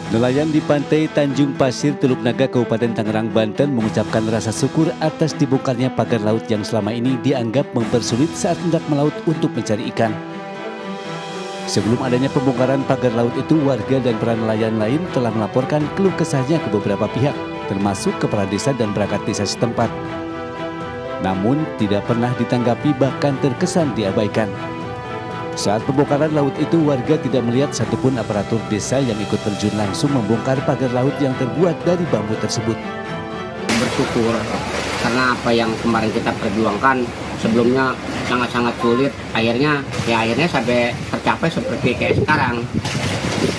Nelayan di pantai Tanjung Pasir, Teluk Naga, Kabupaten Tangerang, Banten mengucapkan rasa syukur atas dibongkarnya pagar laut yang selama ini dianggap mempersulit saat hendak melaut untuk mencari ikan. Sebelum adanya pembongkaran pagar laut itu, warga dan para nelayan lain telah melaporkan keluh kesahnya ke beberapa pihak, termasuk kepala desa dan perangkat desa setempat. Namun tidak pernah ditanggapi, bahkan terkesan diabaikan. Saat pembongkaran laut itu, warga tidak melihat satupun aparatur desa yang ikut terjun langsung membongkar pagar laut yang terbuat dari bambu tersebut. Bersyukur karena apa yang kemarin kita perjuangkan sebelumnya sangat-sangat sulit, akhirnya sampai tercapai seperti kayak sekarang,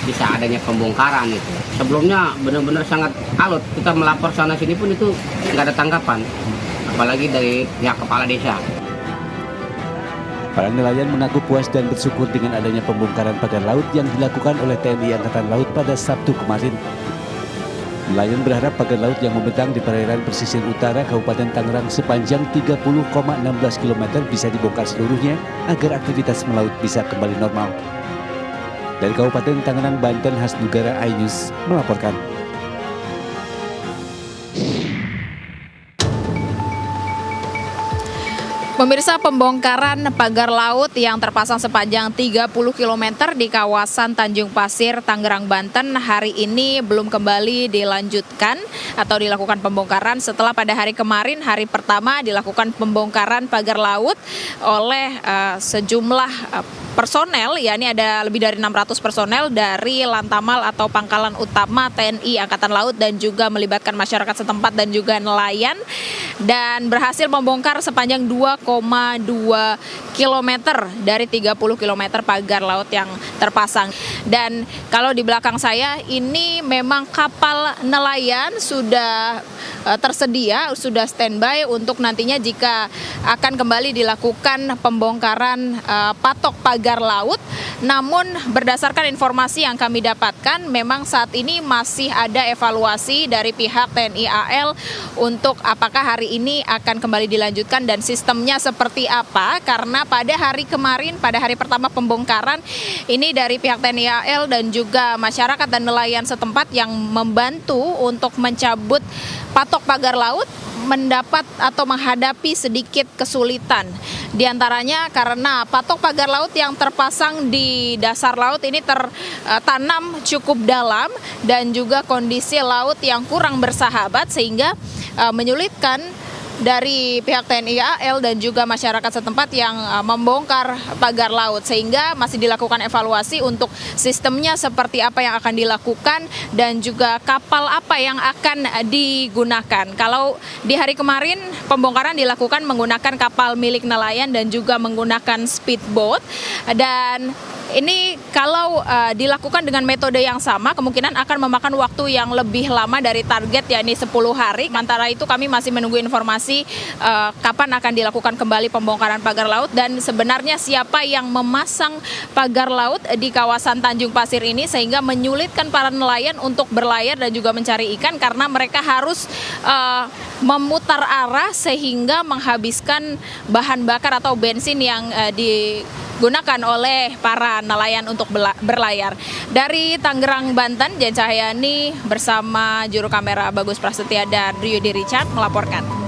bisa adanya pembongkaran itu. Sebelumnya benar-benar sangat alot, kita melapor sana sini pun itu nggak ada tanggapan, apalagi dari pihak kepala desa. Para nelayan mengaku puas dan bersyukur dengan adanya pembongkaran pagar laut yang dilakukan oleh TNI Angkatan Laut pada Sabtu kemarin. Nelayan berharap pagar laut yang membentang di perairan pesisir utara Kabupaten Tangerang sepanjang 30,16 km bisa dibongkar seluruhnya agar aktivitas melaut bisa kembali normal. Dari Kabupaten Tangerang, Banten, Hasnugara iNews melaporkan. Pemirsa, pembongkaran pagar laut yang terpasang sepanjang 30 km di kawasan Tanjung Pasir, Tangerang, Banten hari ini belum kembali dilanjutkan atau dilakukan pembongkaran setelah pada hari kemarin, hari pertama dilakukan pembongkaran pagar laut oleh sejumlah personel, yakni ada lebih dari 600 personel dari Lantamal atau Pangkalan Utama TNI Angkatan Laut dan juga melibatkan masyarakat setempat dan juga nelayan, dan berhasil membongkar sepanjang 2,2 km dari 30 km pagar laut yang terpasang. Dan kalau di belakang saya ini memang kapal nelayan sudah tersedia, sudah standby untuk nantinya jika akan kembali dilakukan pembongkaran patok pagar laut. Namun berdasarkan informasi yang kami dapatkan, memang saat ini masih ada evaluasi dari pihak TNI AL untuk apakah hari ini akan kembali dilanjutkan dan sistemnya seperti apa, karena pada hari kemarin, pada hari pertama pembongkaran ini dari pihak TNI AL dan juga masyarakat dan nelayan setempat yang membantu untuk mencabut patok pagar laut mendapat atau menghadapi sedikit kesulitan. Di antaranya karena patok pagar laut yang terpasang di dasar laut ini tertanam cukup dalam dan juga kondisi laut yang kurang bersahabat sehingga menyulitkan dari pihak TNI AL dan juga masyarakat setempat yang membongkar pagar laut, sehingga masih dilakukan evaluasi untuk sistemnya seperti apa yang akan dilakukan dan juga kapal apa yang akan digunakan. Kalau di hari kemarin pembongkaran dilakukan menggunakan kapal milik nelayan dan juga menggunakan speedboat, dan ini kalau dilakukan dengan metode yang sama kemungkinan akan memakan waktu yang lebih lama dari target, yakni 10 hari. Sementara itu kami masih menunggu informasi kapan akan dilakukan kembali pembongkaran pagar laut dan sebenarnya siapa yang memasang pagar laut di kawasan Tanjung Pasir ini sehingga menyulitkan para nelayan untuk berlayar dan juga mencari ikan karena mereka harus memutar arah sehingga menghabiskan bahan bakar atau bensin yang digunakan oleh para nelayan untuk berlayar. Dari Tangerang, Banten, Jen Cahyani bersama juru kamera Bagus Prasetya dan Ryudi Richard melaporkan.